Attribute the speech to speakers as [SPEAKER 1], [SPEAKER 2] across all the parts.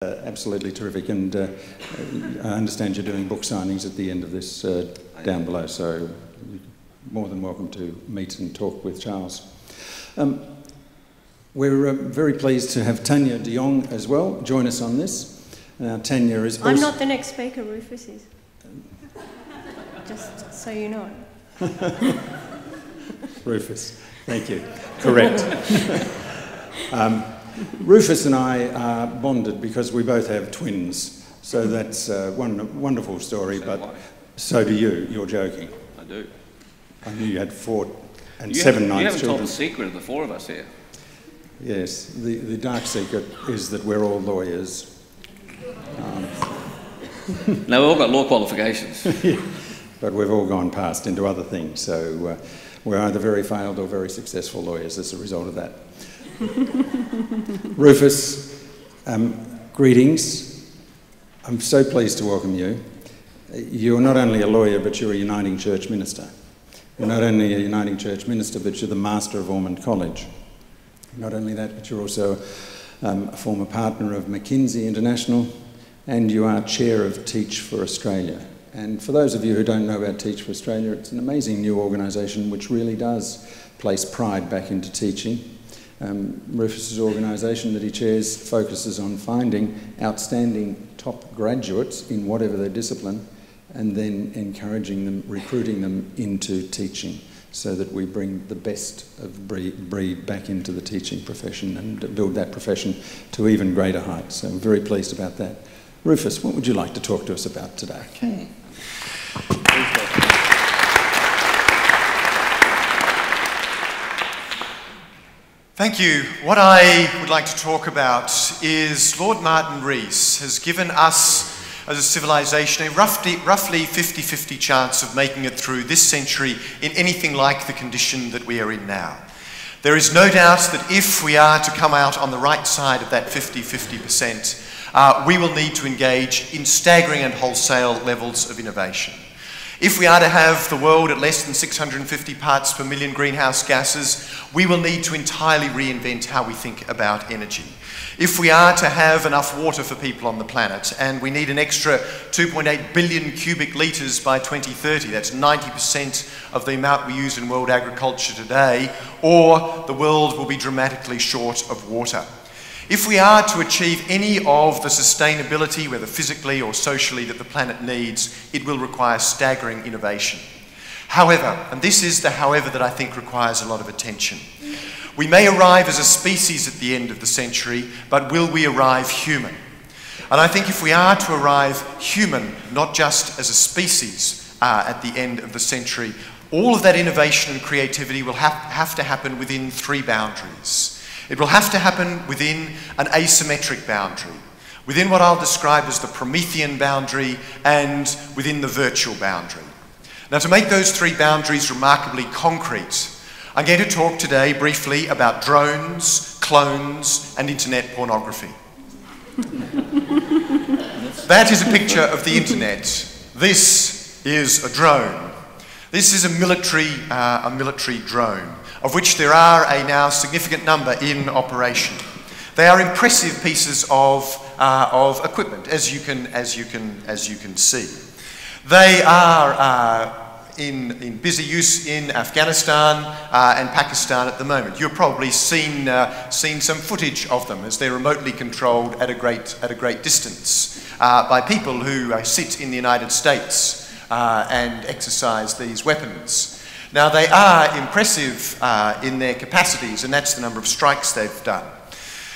[SPEAKER 1] Absolutely terrific, and I understand you're doing book signings at the end of this down below, so you're more than welcome to meet and talk with Charles. We're very pleased to have Tanya de Jong as well join us on this. Tanya is also...
[SPEAKER 2] I'm not the next speaker, Rufus is. Just so you know.
[SPEAKER 1] Rufus, thank you. Correct. Rufus and I are bonded because we both have twins, so that's one wonderful story, but so do you. You're joking.
[SPEAKER 3] I do.
[SPEAKER 1] I knew you had 4 and 7 nice children.
[SPEAKER 3] You haven't told the secret of the 4 of us here.
[SPEAKER 1] Yes, the dark secret is that we're all lawyers.
[SPEAKER 3] No, we've all got law qualifications.
[SPEAKER 1] But we've all gone past into other things, so we're either very failed or very successful lawyers as a result of that. Rufus, greetings. I'm so pleased to welcome you. You're not only a lawyer, but you're a Uniting Church minister. You're not only a Uniting Church minister, but you're the Master of Ormond College. Not only that, but you're also a former partner of McKinsey International, and you are chair of Teach for Australia. And for those of you who don't know about Teach for Australia, it's an amazing new organisation which really does place pride back into teaching. Rufus's organisation that he chairs focuses on finding outstanding top graduates in whatever their discipline and then encouraging them, recruiting them into teaching so that we bring the best of breed back into the teaching profession and build that profession to even greater heights. So I'm very pleased about that. Rufus, what would you like to talk to us about today?
[SPEAKER 3] Okay.
[SPEAKER 4] Thank you. What I would like to talk about is Lord Martin Rees has given us as a civilization a roughly 50-50 chance of making it through this century in anything like the condition that we are in now. There is no doubt that if we are to come out on the right side of that 50-50%, we will need to engage in staggering and wholesale levels of innovation. If we are to have the world at less than 650 parts per million greenhouse gases, we will need to entirely reinvent how we think about energy. If we are to have enough water for people on the planet, and we need an extra 2.8 billion cubic litres by 2030, that's 90% of the amount we use in world agriculture today, or the world will be dramatically short of water. If we are to achieve any of the sustainability, whether physically or socially, that the planet needs, it will require staggering innovation. However, and this is the however that I think requires a lot of attention, we may arrive as a species at the end of the century, but will we arrive human? And I think if we are to arrive human, not just as a species at the end of the century, all of that innovation and creativity will have to happen within 3 boundaries. It will have to happen within an asymmetric boundary, within what I'll describe as the Promethean boundary and within the virtual boundary. Now, to make those 3 boundaries remarkably concrete, I'm going to talk today briefly about drones, clones, and internet pornography. That is a picture of the internet. This is a drone. This is a military drone, of which there are a now significant number in operation. They are impressive pieces of equipment, as you can see. They are in busy use in Afghanistan and Pakistan at the moment. You've probably seen some footage of them as they're remotely controlled at a great distance by people who sit in the United States and exercise these weapons. Now, they are impressive in their capacities, and that's the number of strikes they've done.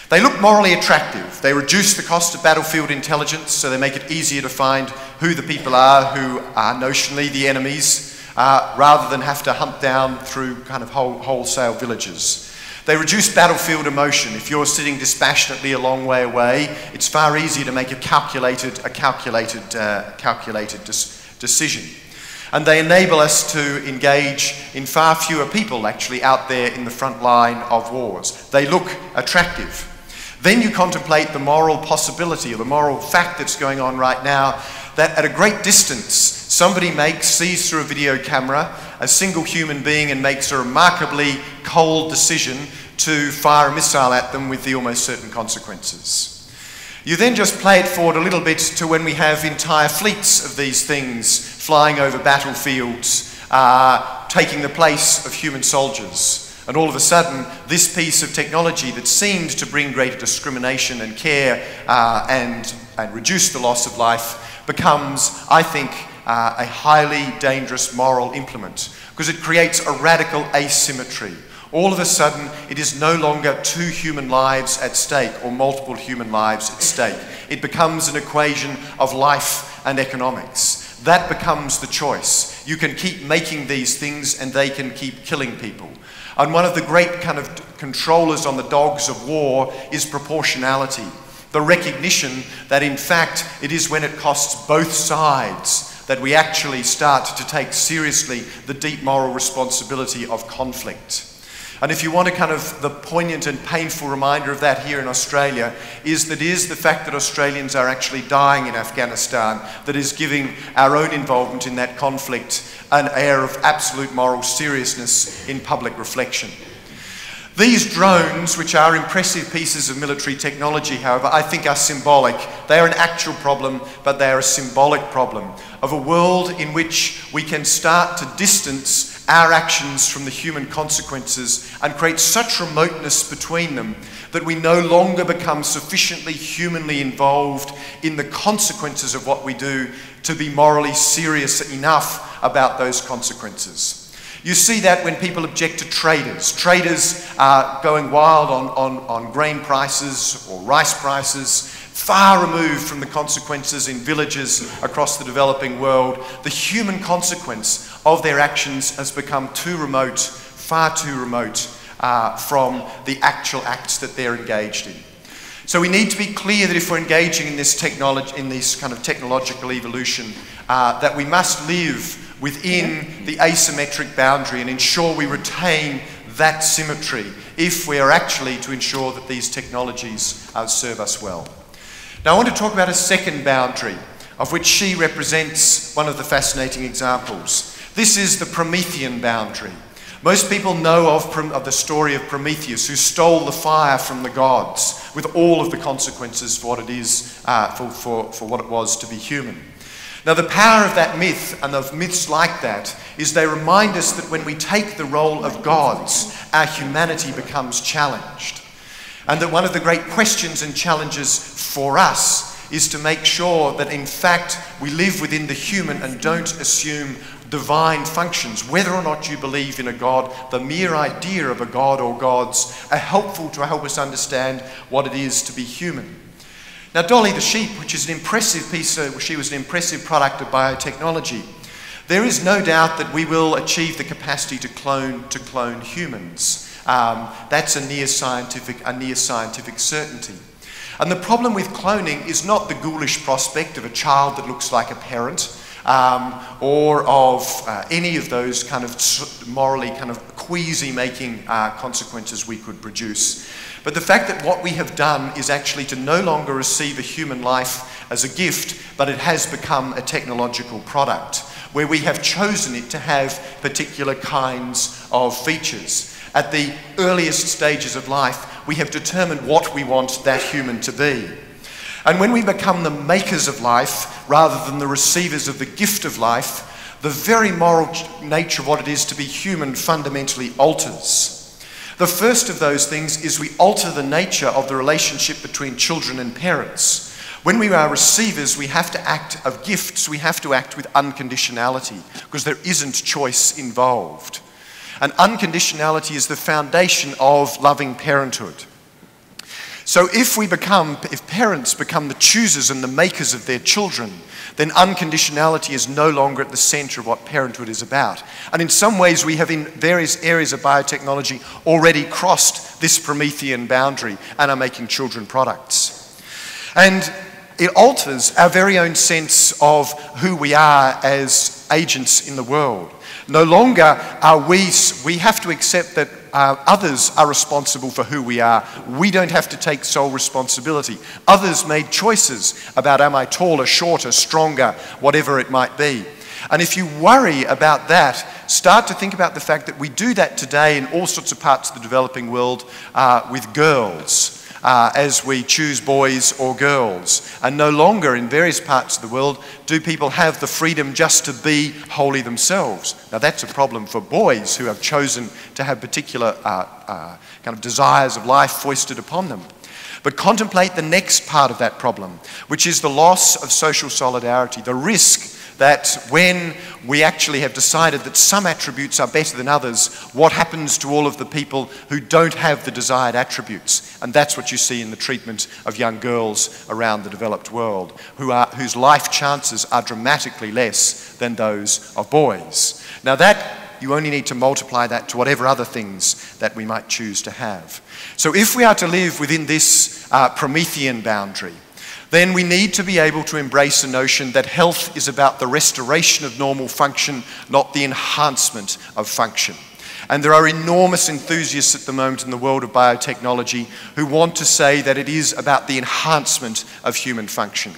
[SPEAKER 4] They look morally attractive. They reduce the cost of battlefield intelligence, so they make it easier to find who the people are who are notionally the enemies, rather than have to hunt down through kind of wholesale villages. They reduce battlefield emotion. If you're sitting dispassionately a long way away, it's far easier to make a calculated decision. And they enable us to engage in far fewer people actually out there in the front line of wars. They look attractive. Then you contemplate the moral possibility or the moral fact that's going on right now, that at a great distance, somebody sees through a video camera a single human being and makes a remarkably cold decision to fire a missile at them with the almost certain consequences. You then just play it forward a little bit to when we have entire fleets of these things flying over battlefields, taking the place of human soldiers. And all of a sudden, this piece of technology that seemed to bring greater discrimination and care and reduce the loss of life becomes, I think, a highly dangerous moral implement, because it creates a radical asymmetry. All of a sudden, it is no longer two human lives at stake or multiple human lives at stake. It becomes an equation of life and economics. That becomes the choice. You can keep making these things and they can keep killing people. And one of the great kind of controllers on the dogs of war is proportionality. The recognition that in fact it is when it costs both sides that we actually start to take seriously the deep moral responsibility of conflict. And if you want a kind of the poignant and painful reminder of that here in Australia is the fact that Australians are actually dying in Afghanistan that is giving our own involvement in that conflict an air of absolute moral seriousness in public reflection. These drones, which are impressive pieces of military technology, however, I think are symbolic. They are an actual problem, but they are a symbolic problem of a world in which we can start to distance our actions from the human consequences and create such remoteness between them that we no longer become sufficiently humanly involved in the consequences of what we do to be morally serious enough about those consequences. You see that when people object to traders. Traders are going wild on grain prices or rice prices, far removed from the consequences in villages across the developing world. The human consequence of their actions has become too remote, far too remote from the actual acts that they're engaged in. So we need to be clear that if we're engaging in this technology, in this kind of technological evolution, that we must live within the asymmetric boundary and ensure we retain that symmetry if we are actually to ensure that these technologies serve us well. Now I want to talk about a second boundary, of which she represents one of the fascinating examples. This is the Promethean boundary. Most people know of the story of Prometheus, who stole the fire from the gods with all of the consequences for what it is, for what it was to be human. Now the power of that myth and of myths like that is they remind us that when we take the role of gods, our humanity becomes challenged. And that one of the great questions and challenges for us is to make sure that in fact we live within the human and don't assume divine functions. Whether or not you believe in a God, the mere idea of a God or gods are helpful to help us understand what it is to be human. Now Dolly the sheep, which is an impressive piece, she was an impressive product of biotechnology. There is no doubt that we will achieve the capacity to clone humans. That's a near scientific certainty. And the problem with cloning is not the ghoulish prospect of a child that looks like a parent, or of any of those kind of morally kind of queasy-making consequences we could produce. But the fact that what we have done is actually to no longer receive a human life as a gift, but it has become a technological product, where we have chosen it to have particular kinds of features. At the earliest stages of life, we have determined what we want that human to be. And when we become the makers of life, rather than the receivers of the gift of life, the very moral nature of what it is to be human fundamentally alters. The first of those things is we alter the nature of the relationship between children and parents. When we are receivers, we have to act of gifts, we have to act with unconditionality, because there isn't choice involved. And unconditionality is the foundation of loving parenthood. So if parents become the choosers and the makers of their children, then unconditionality is no longer at the centre of what parenthood is about. And in some ways we have in various areas of biotechnology already crossed this Promethean boundary and are making children products. And it alters our very own sense of who we are as agents in the world. No longer are we have to accept that others are responsible for who we are. We don't have to take sole responsibility. Others made choices about am I taller, shorter, stronger, whatever it might be. And if you worry about that, start to think about the fact that we do that today in all sorts of parts of the developing world with girls. as we choose boys or girls. And no longer in various parts of the world do people have the freedom just to be wholly themselves. Now that's a problem for boys who have chosen to have particular kind of desires of life foisted upon them. But contemplate the next part of that problem, which is the loss of social solidarity, the risk that when we actually have decided that some attributes are better than others, what happens to all of the people who don't have the desired attributes? And that's what you see in the treatment of young girls around the developed world, whose life chances are dramatically less than those of boys. Now that, you only need to multiply that to whatever other things that we might choose to have. So if we are to live within this Promethean boundary, then we need to be able to embrace the notion that health is about the restoration of normal function, not the enhancement of function. And there are enormous enthusiasts at the moment in the world of biotechnology who want to say that it is about the enhancement of human function.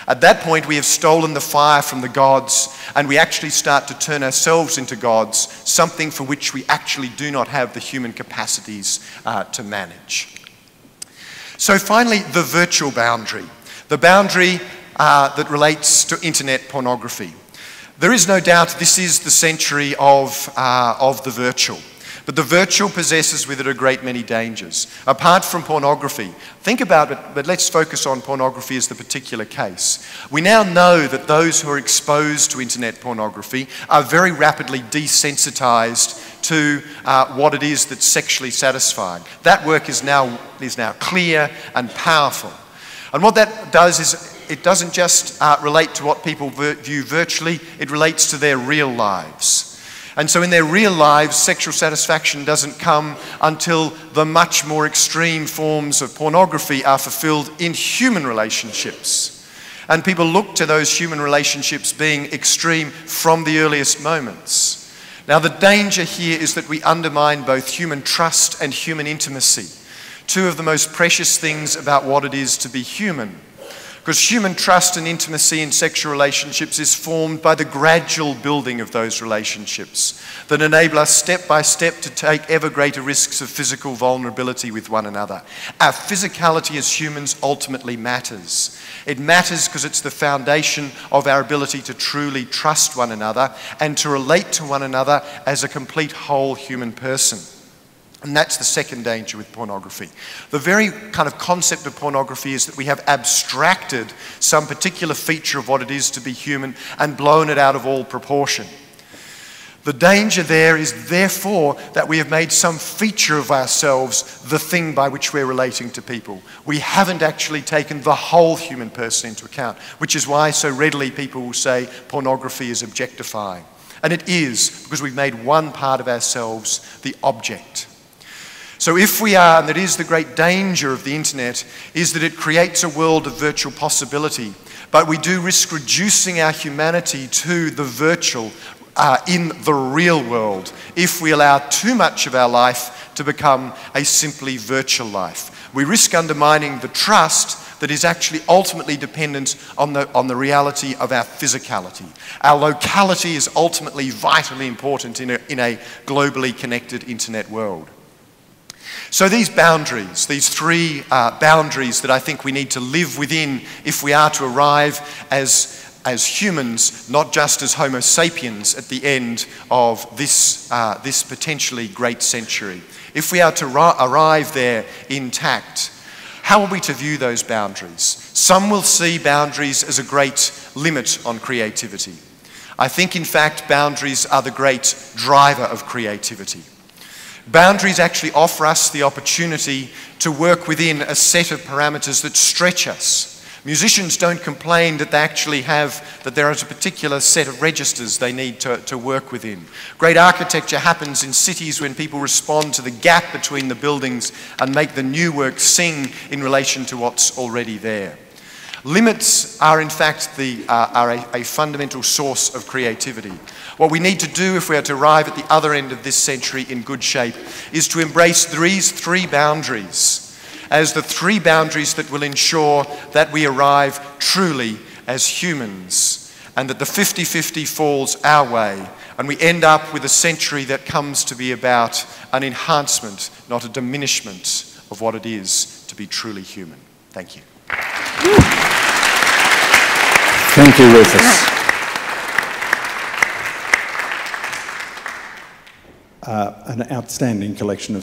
[SPEAKER 4] At that point, we have stolen the fire from the gods, and we actually start to turn ourselves into gods, something for which we actually do not have the human capacities to manage. So finally, the virtual boundary. The boundary that relates to internet pornography. There is no doubt this is the century of the virtual. But the virtual possesses with it a great many dangers. Apart from pornography, think about it, but let's focus on pornography as the particular case. We now know that those who are exposed to internet pornography are very rapidly desensitized to what it is that's sexually satisfying. That work is now clear and powerful. And what that does is it doesn't just relate to what people view virtually, it relates to their real lives. And so in their real lives, sexual satisfaction doesn't come until the much more extreme forms of pornography are fulfilled in human relationships. And people look to those human relationships being extreme from the earliest moments. Now the danger here is that we undermine both human trust and human intimacy, two of the most precious things about what it is to be human. Because human trust and intimacy in sexual relationships is formed by the gradual building of those relationships that enable us step by step to take ever greater risks of physical vulnerability with one another. Our physicality as humans ultimately matters. It matters because it's the foundation of our ability to truly trust one another and to relate to one another as a complete whole human person. And that's the second danger with pornography. The very kind of concept of pornography is that we have abstracted some particular feature of what it is to be human and blown it out of all proportion. The danger there is therefore that we have made some feature of ourselves the thing by which we're relating to people. We haven't actually taken the whole human person into account, which is why so readily people will say pornography is objectifying. And it is, because we've made one part of ourselves the object. So if we are, and that is the great danger of the internet, is that it creates a world of virtual possibility, but we do risk reducing our humanity to the virtual in the real world if we allow too much of our life to become a simply virtual life. We risk undermining the trust that is actually ultimately dependent on the reality of our physicality. Our locality is ultimately vitally important in a globally connected internet world. So these boundaries, these three boundaries that I think we need to live within if we are to arrive as humans, not just as Homo sapiens at the end of this potentially great century. If we are to arrive there intact, how are we to view those boundaries? Some will see boundaries as a great limit on creativity. I think, in fact, boundaries are the great driver of creativity. Boundaries actually offer us the opportunity to work within a set of parameters that stretch us. Musicians don't complain that there is a particular set of registers they need to work within. Great architecture happens in cities when people respond to the gap between the buildings and make the new work sing in relation to what's already there. Limits are in fact a fundamental source of creativity. What we need to do if we are to arrive at the other end of this century in good shape is to embrace these three boundaries as the three boundaries that will ensure that we arrive truly as humans and that the 50-50 falls our way and we end up with a century that comes to be about an enhancement, not a diminishment of what it is to be truly human. Thank you.
[SPEAKER 1] Thank you, Rufus. An outstanding collection of